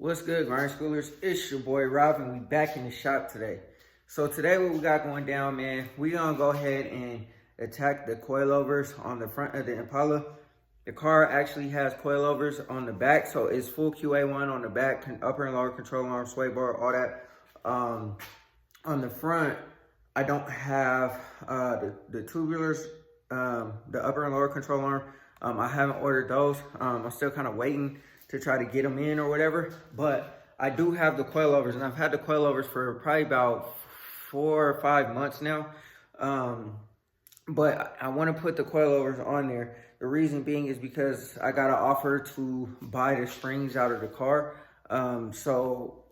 What's good, Grind Schoolers? It's your boy Rob, and we back in the shop today. So today what we got going down, man, we gonna go ahead and attack the coilovers on the front of the Impala. The car actually has coilovers on the back, so it's full Qa1 on the back, upper and lower control arm, sway bar, all that. On the front, I don't have the tubulars, the upper and lower control arm. I haven't ordered those. I'm still kind of waiting to try to get them in or whatever, but I do have the coilovers, and I've had the coilovers for probably about 4 or 5 months now. But I want to put the coilovers on there. The reason being is because I got an offer to buy the springs out of the car. So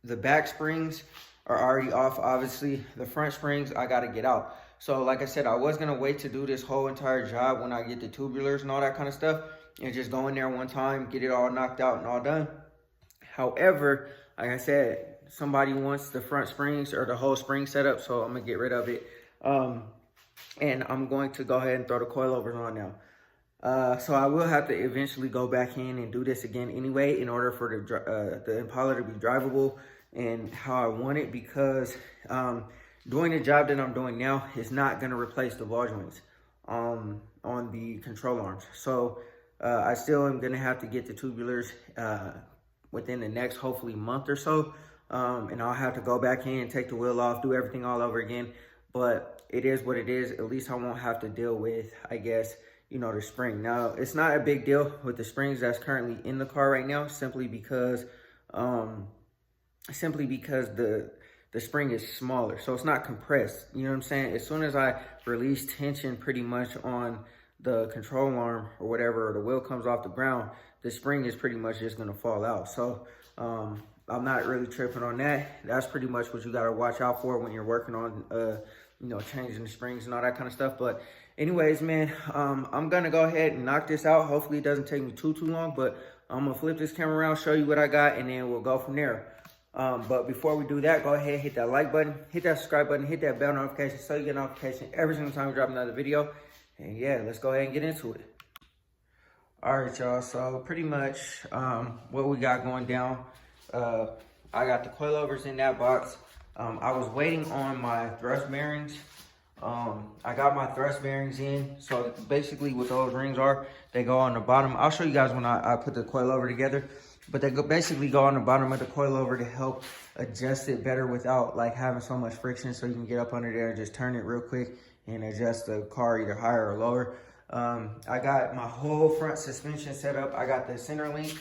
the back springs are already off. Obviously, the front springs I got to get out. So like I said, I was going to wait to do this whole entire job when I get the tubulars and all that kind of stuff, and just go in there one time, get it all knocked out and all done. However, like I said, somebody wants the front springs or the whole spring setup, so I'm going to get rid of it. And I'm going to go ahead and throw the coilovers on now. So I will have to eventually go back in and do this again anyway in order for the Impala to be drivable and how I want it, because doing the job that I'm doing now is not going to replace the ball joints on the control arms. So I still am going to have to get the tubulars within the next, hopefully, month or so. And I'll have to go back in, take the wheel off, do everything all over again. But it is what it is. At least I won't have to deal with, I guess, you know, the spring. Now, it's not a big deal with the springs that's currently in the car right now, simply because the spring is smaller, so it's not compressed. You know what I'm saying? As soon as I release tension pretty much on the control arm or whatever, or the wheel comes off the ground, the spring is pretty much just gonna fall out. So I'm not really tripping on that. That's pretty much what you gotta watch out for when you're working on you know, changing the springs and all that kind of stuff. But anyways, man, I'm gonna go ahead and knock this out. Hopefully it doesn't take me too long, but I'm gonna flip this camera around, show you what I got, and then we'll go from there. But before we do that, go ahead, hit that like button, hit that subscribe button, hit that bell notification so you get notification every single time we drop another video. And yeah, let's go ahead and get into it. All right, y'all, so pretty much what we got going down, I got the coilovers in that box. I was waiting on my thrust bearings. I got my thrust bearings in. So basically what those rings are, they go on the bottom. I'll show you guys when I put the coilover together. But they basically go on the bottom of the coilover to help adjust it better without like having so much friction, so you can get up under there and just turn it real quick and adjust the car either higher or lower. I got my whole front suspension set up. I got the center link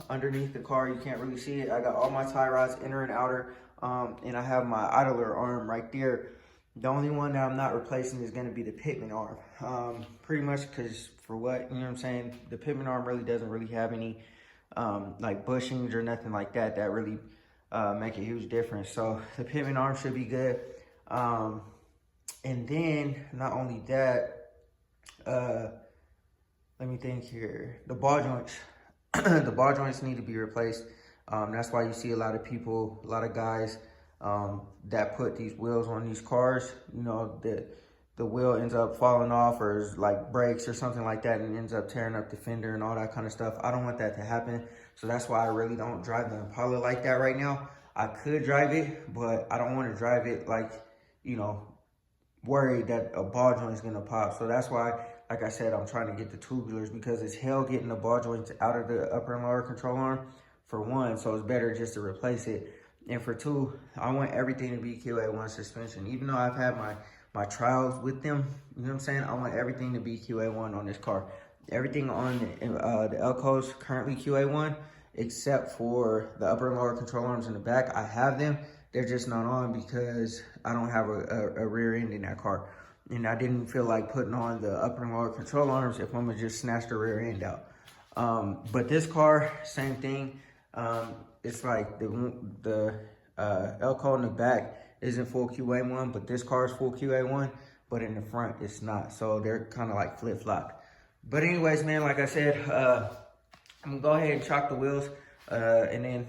underneath the car. You can't really see it. I got all my tie rods, inner and outer, and I have my idler arm right there. The only one that I'm not replacing is going to be the pitman arm. Pretty much because for what, you know what I'm saying, the pitman arm really doesn't really have any like bushings or nothing like that that really make a huge difference. So the pitman arm should be good. And then not only that, let me think here, the ball joints. The ball joints need to be replaced. That's why you see a lot of people, a lot of guys that put these wheels on these cars, you know, the wheel ends up falling off, or is like breaks or something like that, and ends up tearing up the fender and all that kind of stuff. I don't want that to happen. So that's why I really don't drive the Impala like that right now. I could drive it, but I don't want to drive it like, you know, worried that a ball joint is gonna pop. So that's why, like I said, I'm trying to get the tubulars, because it's hell getting the ball joints out of the upper and lower control arm, for one. So it's better just to replace it. And for two, I want everything to be Qa1 suspension. Even though I've had my trials with them, you know what I'm saying, I want everything to be Qa1 on this car. Everything on the Elco's currently Qa1, except for the upper and lower control arms in the back. I have them. They're just not on because I don't have a rear end in that car. And I didn't feel like putting on the upper and lower control arms if I'm gonna just snatch the rear end out. But this car, same thing. It's like the Elco in the back isn't full Qa1, but this car is full Qa1, but in the front it's not. So they're kind of like flip-flopped. But anyways, man, like I said, I'm gonna go ahead and chock the wheels and then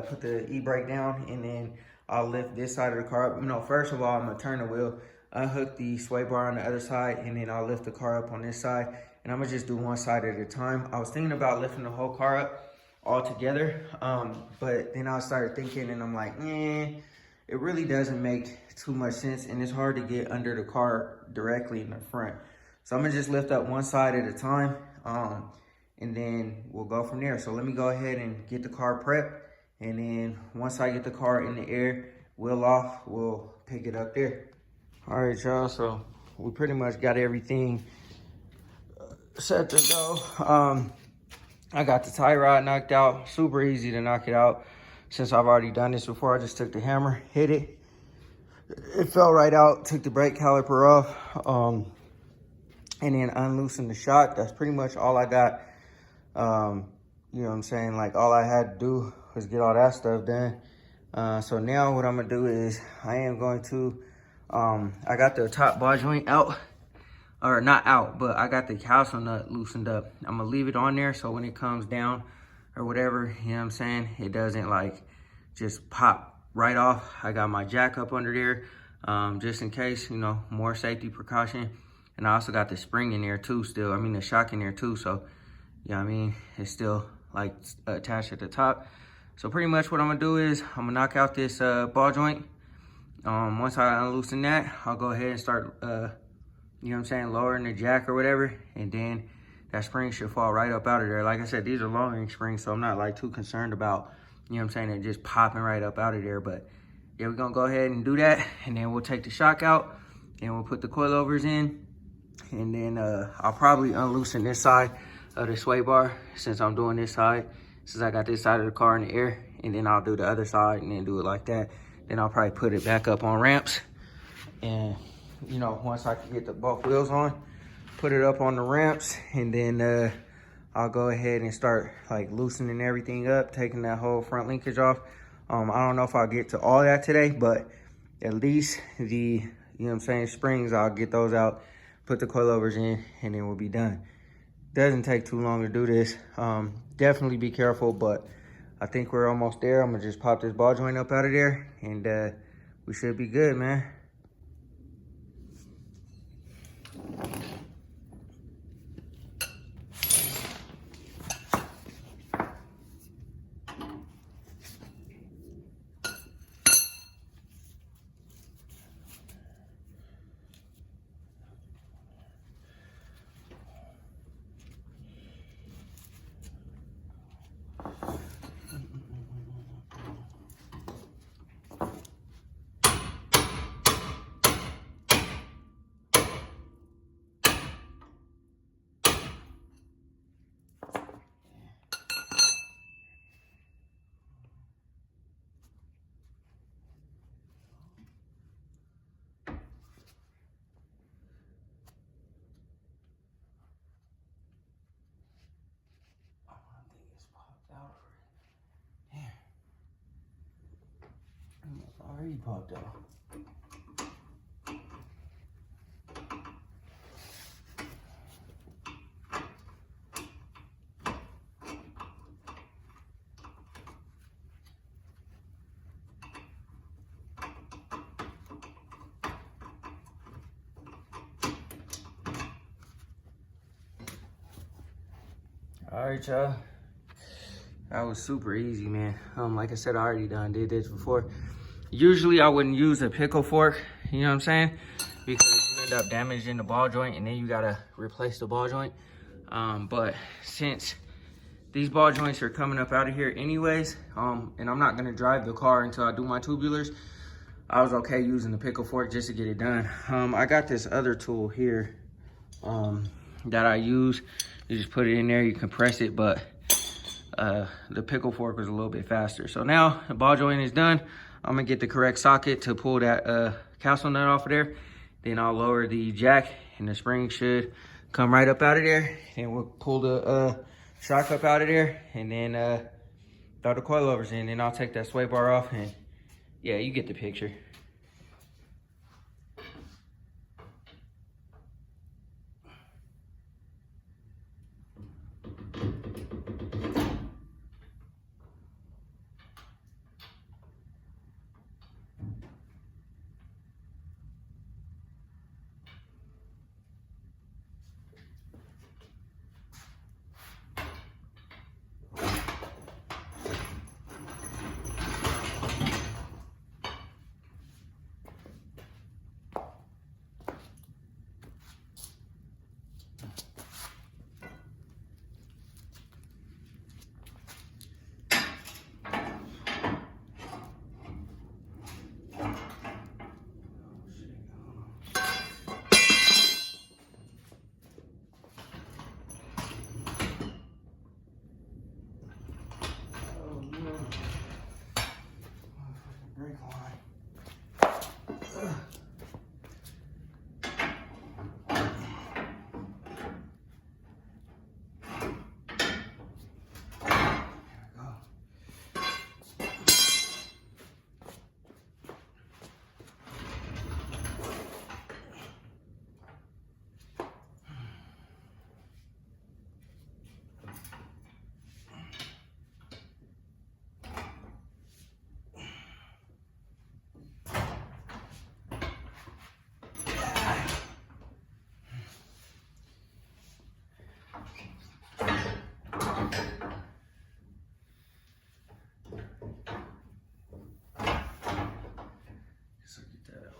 put the e-brake down, and then I'll lift this side of the car up. You know, first of all, I'm gonna turn the wheel, unhook the sway bar on the other side, and then I'll lift the car up on this side. And I'm gonna just do one side at a time. I was thinking about lifting the whole car up all together. But then I started thinking and I'm like, it really doesn't make too much sense, and it's hard to get under the car directly in the front. So I'm gonna just lift up one side at a time, and then we'll go from there. So let me go ahead and get the car prepped, and then once I get the car in the air, wheel off, we'll pick it up there. All right, y'all, so we pretty much got everything set to go. I got the tie rod knocked out. Super easy to knock it out since I've already done this before. I just took the hammer, hit it. It fell right out, took the brake caliper off, and then unloosened the shock. That's pretty much all I got. You know what I'm saying? Like, all I had to do was get all that stuff done. So now what I'm gonna do is I am going to, I got the top ball joint out, or not out, but I got the capsule nut loosened up. I'm gonna leave it on there so when it comes down or whatever, you know what I'm saying, it doesn't like just pop right off. I got my jack up under there, just in case, you know, more safety precaution. And I also got the spring in there too still. I mean, the shock in there too. So, you know what I mean? It's still like attached at the top. So pretty much what I'm gonna do is I'm gonna knock out this ball joint. Once I unloosen that, I'll go ahead and start, you know what I'm saying, lowering the jack or whatever. And then that spring should fall right up out of there. Like I said, these are long range springs, so I'm not like too concerned about, you know what I'm saying, it just popping right up out of there. But yeah, we're gonna go ahead and do that. And then we'll take the shock out and we'll put the coilovers in. And then I'll probably unloosen this side of the sway bar since I'm doing this side, since I got this side of the car in the air. And then I'll do the other side and then do it like that. Then I'll probably put it back up on ramps. And, you know, once I can get the both wheels on, put it up on the ramps. And then I'll go ahead and start like loosening everything up, taking that whole front linkage off. I don't know if I'll get to all that today, but at least the, you know what I'm saying, springs, I'll get those out, put the coilovers in, and then we'll be done. Doesn't take too long to do this. Definitely be careful, but I think we're almost there. I'm gonna just pop this ball joint up out of there, and we should be good, man. Already popped out. All right, y'all. That was super easy, man. Like I said, I already did this before. Usually I wouldn't use a pickle fork, you know what I'm saying? Because you end up damaging the ball joint and then you gotta replace the ball joint. But since these ball joints are coming up out of here anyways, and I'm not gonna drive the car until I do my tubulars, I was okay using the pickle fork just to get it done. I got this other tool here that I use. You just put it in there, you compress it, but the pickle fork was a little bit faster. So now the ball joint is done. I'm gonna get the correct socket to pull that capsule nut off of there. Then I'll lower the jack and the spring should come right up out of there. And we'll pull the shock up out of there and then throw the coilovers in. Then I'll take that sway bar off and yeah, you get the picture. brake line.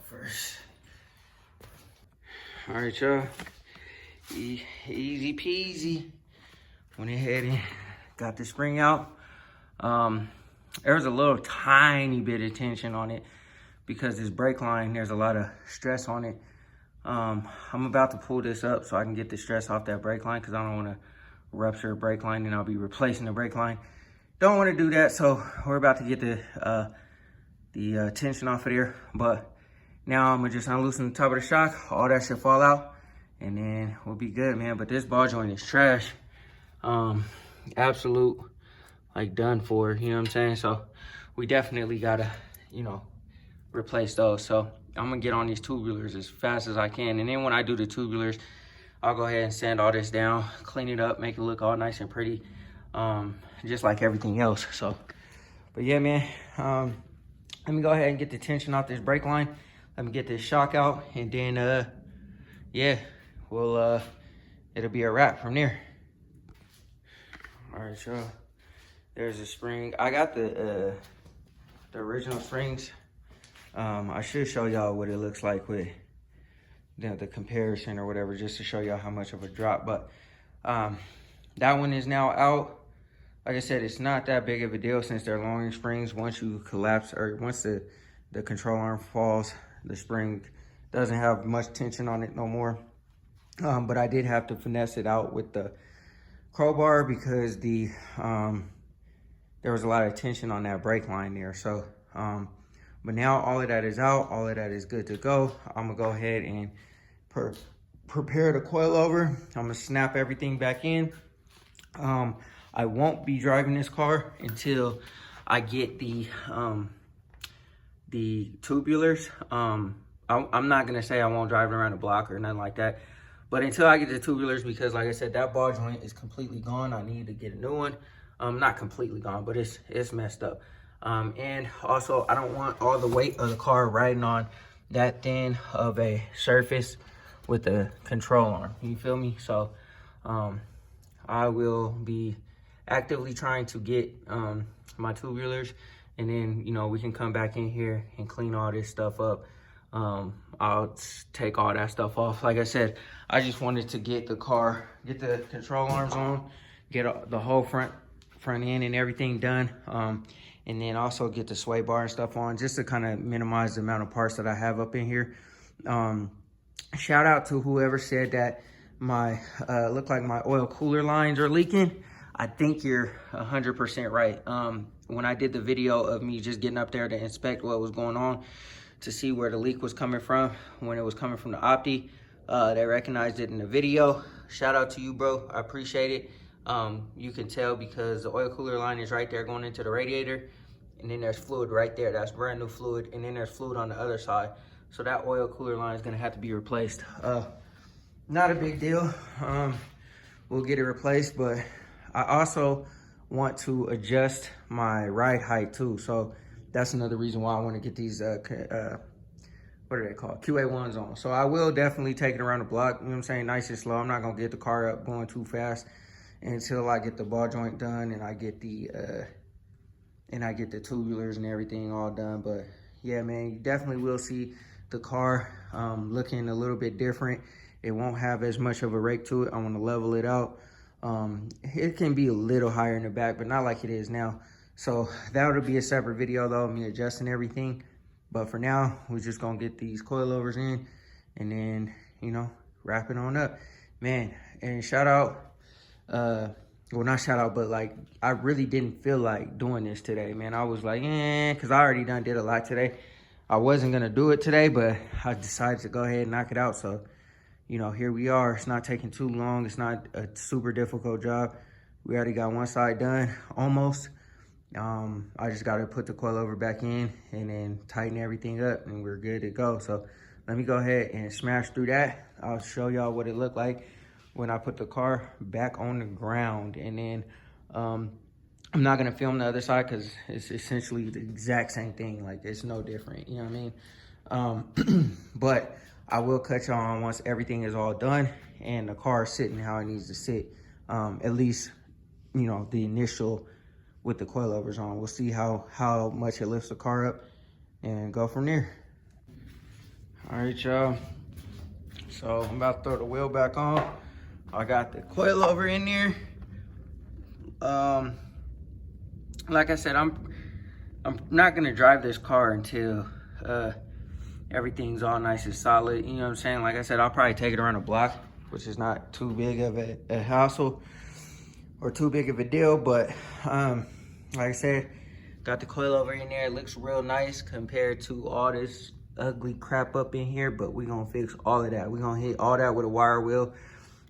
First. All right, y'all. Easy peasy. Went ahead and got the spring out. There was a little tiny bit of tension on it because this brake line, there's a lot of stress on it. I'm about to pull this up so I can get the stress off that brake line because I don't want to rupture a brake line and I'll be replacing the brake line. Don't want to do that, so we're about to get the tension off of there. But now I'm gonna just unloosen the top of the shock, all that should fall out, and then we'll be good, man. But this ball joint is trash. Absolute, like, done for, you know what I'm saying? So we definitely gotta, you know, replace those. So I'm gonna get on these tubulars as fast as I can. And then when I do the tubulars, I'll go ahead and sand all this down, clean it up, make it look all nice and pretty, just like everything else. So, but yeah, man, let me go ahead and get the tension off this brake line. Let me get this shock out, and then, yeah, we'll, it'll be a wrap from there. All right, y'all, there's the spring. I got the original springs. I should show y'all what it looks like with the comparison or whatever, just to show y'all how much of a drop. But that one is now out. Like I said, it's not that big of a deal since they're long springs. Once you collapse, or once the control arm falls, the spring doesn't have much tension on it no more. But I did have to finesse it out with the crowbar because there was a lot of tension on that brake line there. So, but now all of that is out, all of that is good to go. I'm gonna go ahead and prepare the coilover. I'm gonna snap everything back in. I won't be driving this car until I get the tubulars. I'm not gonna say I won't drive it around the block or nothing like that, but until I get the tubulars, because like I said, that ball joint is completely gone. I need to get a new one. Not completely gone, but it's messed up. And also, I don't want all the weight of the car riding on that thin of a surface with the control arm. You feel me? So I will be actively trying to get my tubulars, and then, you know, we can come back in here and clean all this stuff up. I'll take all that stuff off. Like I said, I just wanted to get the control arms on, get the whole front end and everything done, and then also get the sway bar and stuff on, just to kind of minimize the amount of parts that I have up in here. Shout out to whoever said that my look like my oil cooler lines are leaking. I think you're 100% right. When I did the video of me just getting up there to inspect what was going on, to see where the leak was coming from, when it was coming from the Opti, they recognized it in the video. Shout out to you, bro. I appreciate it. You can tell because the oil cooler line is right there going into the radiator, and then there's fluid right there. That's brand new fluid, and then there's fluid on the other side. So that oil cooler line is gonna have to be replaced. Not a big deal. We'll get it replaced, but I also want to adjust my ride height too. So that's another reason why I want to get these, what are they called? Qa1s on. So I will definitely take it around the block, you know what I'm saying? Nice and slow. I'm not going to get the car up going too fast until I get the ball joint done and I get the tubulars and everything all done. But yeah, man, you definitely will see the car looking a little bit different. It won't have as much of a rake to it. I want to level it out. It can be a little higher in the back, but not like it is now. So that would be a separate video though, me adjusting everything. But for now, we're just gonna get these coilovers in and then, you know, wrap it on up, man. And shout out well, not shout out, but like, I really didn't feel like doing this today, man. I was like, because I already did a lot today. I wasn't gonna do it today, but I decided to go ahead and knock it out. So, you know, here we are. It's not taking too long. It's not a super difficult job. We already got one side done, almost. I just gotta put the coilover back in and then tighten everything up and we're good to go. So let me go ahead and smash through that. I'll show y'all what it looked like when I put the car back on the ground. And then I'm not gonna film the other side because it's essentially the exact same thing. Like, it's no different, you know what I mean? But I will cut y'all on once everything is all done and the car is sitting how it needs to sit. At least, you know, the initial with the coilovers on. We'll see how much it lifts the car up and go from there. All right, y'all. So I'm about to throw the wheel back on. I got the coilover in there. Like I said, I'm not gonna drive this car until everything's all nice and solid. You know what I'm saying? Like I said, I'll probably take it around the block, which is not too big of a hassle or too big of a deal. But like I said, got the coilover in there. It looks real nice compared to all this ugly crap up in here, but we're gonna fix all of that. We're gonna hit all that with a wire wheel.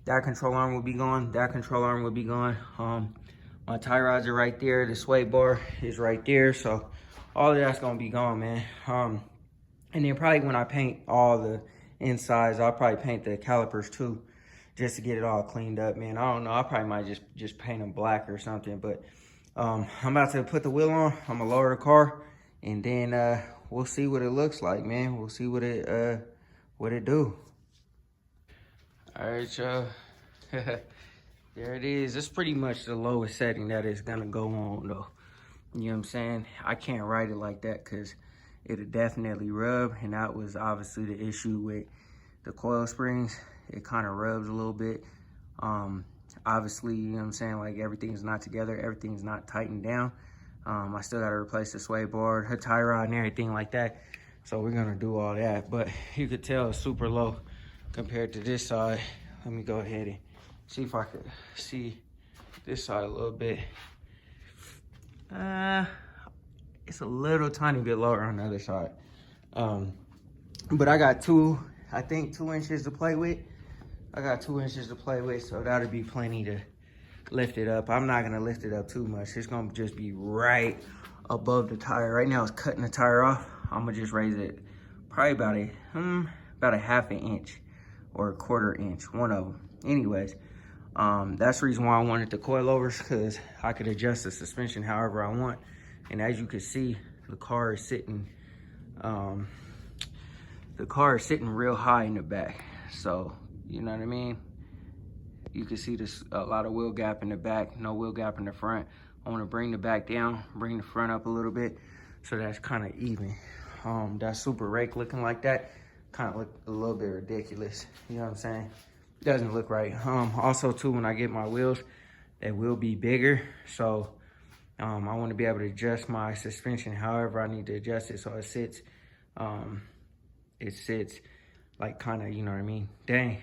That control arm will be gone. That control arm will be gone. My tie rods are right there. The sway bar is right there. So all of that's gonna be gone, man. And then probably when I paint all the insides, I'll probably paint the calipers too, just to get it all cleaned up, man. I don't know. I probably might just paint them black or something. But I'm about to put the wheel on. I'm gonna lower the car, and then we'll see what it looks like, man. We'll see what it do. All right, y'all. There it is. It's pretty much the lowest setting that it's gonna go on, though. You know what I'm saying? I can't write it like that because it'll definitely rub, and that was obviously the issue with the coil springs. It kind of rubs a little bit. Obviously, you know what I'm saying, like, everything's not together, everything's not tightened down. I still got to replace the sway bar, the tie rod, and everything like that. So we're gonna do all that, but you could tell it's super low compared to this side. Let me go ahead and see if I could see this side a little bit. It's a little tiny bit lower on the other side. But I got I think 2 inches to play with. I got 2 inches to play with, so that'll be plenty to lift it up. I'm not gonna lift it up too much. It's gonna just be right above the tire. Right now it's cutting the tire off. I'm gonna just raise it probably about a half an inch or a quarter inch, one of them. Anyways, that's the reason why I wanted the coilovers, because I could adjust the suspension however I want. And as you can see, the car is sitting real high in the back. So, you know what I mean? You can see this a lot of wheel gap in the back, no wheel gap in the front. I want to bring the back down, bring the front up a little bit, so that's kind of even. That super rake looking like that kind of look a little bit ridiculous. You know what I'm saying? Doesn't look right. Also too, when I get my wheels, they will be bigger. So I want to be able to adjust my suspension however I need to adjust it so it sits like kind of, you know what I mean? Dang,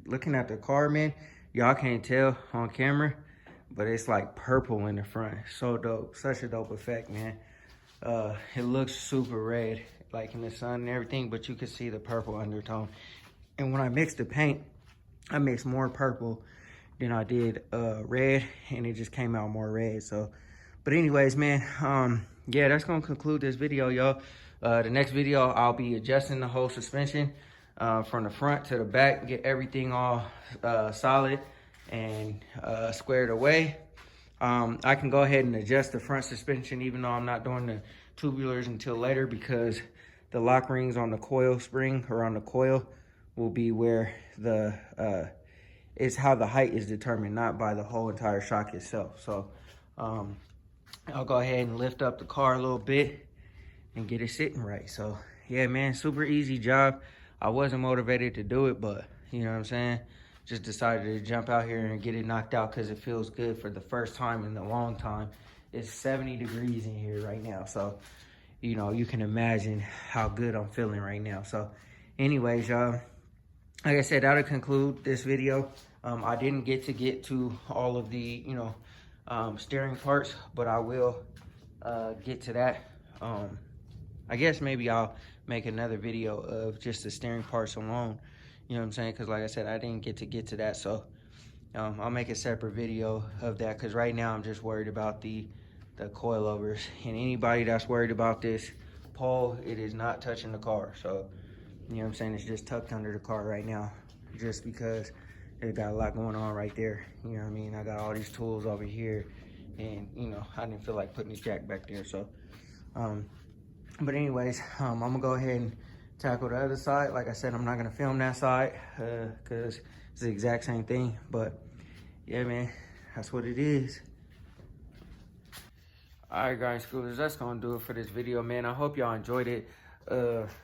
looking at the car, man, y'all can't tell on camera, but it's like purple in the front. So dope, such a dope effect, man. It looks super red, like in the sun and everything, but you can see the purple undertone. And when I mixed the paint, I mixed more purple than I did red, and it just came out more red. So, but anyways, man, yeah, that's gonna conclude this video, y'all. The next video, I'll be adjusting the whole suspension from the front to the back, get everything all solid and squared away. I can go ahead and adjust the front suspension even though I'm not doing the tubulars until later, because the lock rings on the coil spring or on the coil will be where the it's how the height is determined, not by the whole entire shock itself. So I'll go ahead and lift up the car a little bit and get it sitting right. So yeah, man, super easy job. I wasn't motivated to do it, but you know what I'm saying, just decided to jump out here and get it knocked out because it feels good for the first time in a long time. It's 70 degrees in here right now, so you know, you can imagine how good I'm feeling right now. So anyways, y'all, like I said, that'll conclude this video. I didn't get to all of the, you know, steering parts, but I will get to that. I guess maybe I'll make another video of just the steering parts alone. You know what I'm saying? Because like I said, I didn't get to that. So I'll make a separate video of that, because right now I'm just worried about the coilovers. And anybody that's worried about this pole, it is not touching the car. So, you know what I'm saying? It's just tucked under the car right now, just because it got a lot going on right there. You know what I mean? I got all these tools over here, and, you know, I didn't feel like putting this jack back there. So, but anyways, I'm gonna go ahead and tackle the other side. Like I said, I'm not gonna film that side because it's the exact same thing. But yeah, man, that's what it is. All right, guys, schoolers, that's gonna do it for this video, man. I hope y'all enjoyed it.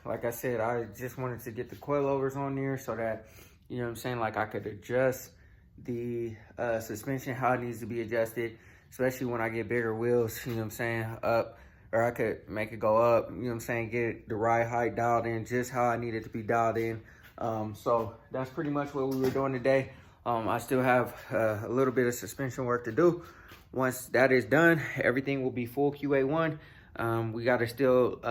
Like I said, I just wanted to get the coilovers on there so that, you know what I'm saying, like I could adjust the suspension how it needs to be adjusted, especially when I get bigger wheels, you know what I'm saying, up, or I could make it go up, you know what I'm saying, get the ride height dialed in just how I need it to be dialed in. So that's pretty much what we were doing today. I still have a little bit of suspension work to do. Once that is done, everything will be full Qa1. We got to still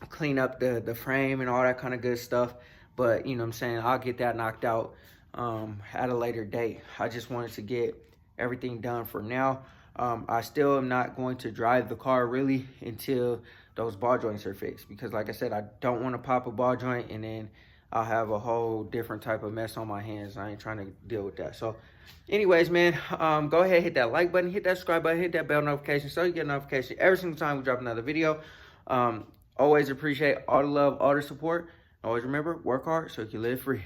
clean up the frame and all that kind of good stuff. But, you know what I'm saying, I'll get that knocked out at a later date. I just wanted to get everything done for now. I still am not going to drive the car really until those ball joints are fixed, because like I said, I don't want to pop a ball joint and then I'll have a whole different type of mess on my hands. I ain't trying to deal with that. So anyways, man, go ahead, hit that like button, hit that subscribe button, hit that bell notification so you get a notification every single time we drop another video. Always appreciate all the love, all the support. Always remember, work hard so you can live free.